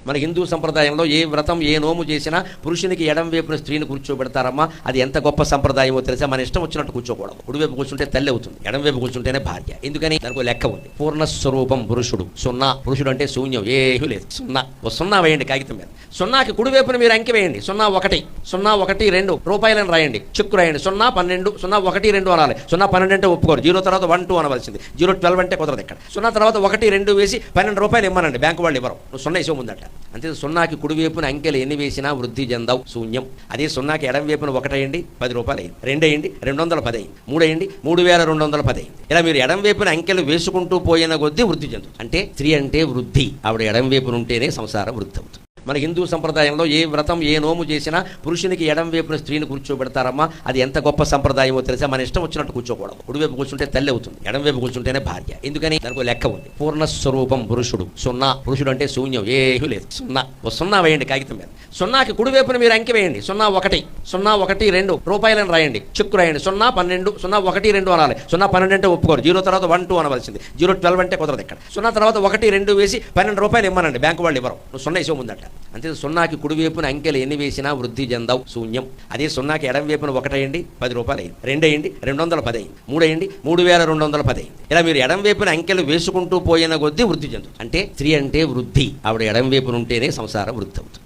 మన హిందూ సంప్రదాయంలో ఏ వ్రతం ఏ నోము చేసినా పురుషునికి ఎడం వైపున స్త్రీని కూర్చోబెడతారమ్మా. అది ఎంత గొప్ప సంప్రదాయమో తెలుసా? మన ఇష్టం వచ్చినట్టు కూర్చోకూడదు. కుడివైపు కూర్చుంటే తల్లి అవుతుంది, ఎడం వైపు కూర్చుంటేనే భార్య. ఎందుకని? దానికి లెక్క ఉంది. పూర్ణస్వరూపం పురుషుడు, సున్నా. పురుషుడు అంటే శూన్యం, ఏమీ లేదు, సున్నా. సున్నా వేయండి కాగితం మీద. సున్నాకి కుడివైపున మీరు అంకె వేయండి. 01 012 రూపాయలను రాయండి, చెక్కు రాయండి. 012 012 అనాలి. 012 అంటే ఒప్పుకోరు. 0 తర్వాత 1 2 అనవలసింది. 012 అంటే కుదరదు. ఇక్కడ 0 తర్వాత 1 2 వేసి 12 రూపాయలు ఇమ్మనండి, బ్యాంకు వాళ్ళు ఇవ్వరు. నువ్వు 0 వేసే ముందట. అంతే. సున్నాకి కుడివైపున అంకెలు ఎన్ని వేసినా వృద్ధి చెందవు, శూన్యం. అదే సున్నాకి ఎడం వైపున 1 వేయండి, 10 రూపాయలు అయింది. 2 వేయండి, 210 అయింది. 3 వేయండి, 3210 అయింది. ఇలా మీరు ఎడం వైపున అంకెలు వేసుకుంటూ పోయిన కొద్దీ వృద్ధి చెందుతుంది. అంటే స్త్రీ అంటే వృద్ధి. ఆవిడ ఎడం వైపున ఉంటేనే సంసారం వృద్ధి అవుతుంది. మన హిందూ సంప్రదాయంలో ఏ వ్రతం ఏ నోము చేసినా పురుషునికి ఎడం వైపున స్త్రీని కూర్చోబెడతారమ్మా. అది ఎంత గొప్ప సంప్రదాయమో తెలుసా? మన ఇష్టం వచ్చినట్టు కూర్చోకూడదు. కుడివైపు కూర్చుంటే తల్లి అవుతుంది, ఎడం వైపు కూర్చుంటేనే భార్య. ఎందుకని? దానికి లెక్క ఉంది. పూర్ణస్వరూపం పురుషుడు, సున్నా. పురుషుడు అంటే శూన్యం, ఏమీ లేదు, సున్నా. 0 వేయండి కాగితం మీద. సున్నాకి కుడివైపున మీరు అంకె వేయండి. 01 012 రూపాయలను రాయండి, చెక్కు రాయండి. 012 012 అనాలి. 012 అంటే ఒప్పుకోరు. 0 తర్వాత 1 2 అనవలసింది. 012 అంటే కుదరదు. ఇక్కడ 0 తర్వాత 1 2 వేసి 12 రూపాయలు ఇమ్మనండి, బ్యాంకు వాళ్ళు ఇవ్వరు. నువ్వు 0 వేసే ముందట. అంతే. సున్నాకి కుడివైపున అంకెలు ఎన్ని వేసినా వృద్ధి చెందవు, శూన్యం. అదే సున్నాకి ఎడం వైపున 1 వేయండి, 10 రూపాయలు అయింది. 2 వేయండి, 210 అయింది. 3 వేయండి, 3210 అయింది. ఇలా మీరు ఎడం వైపున అంకెలు వేసుకుంటూ పోయిన కొద్దీ వృద్ధి చెందుతుంది. అంటే స్త్రీ అంటే వృద్ధి. ఆవిడ ఎడం వైపున ఉంటేనే సంసారం వృద్ధి అవుతుంది.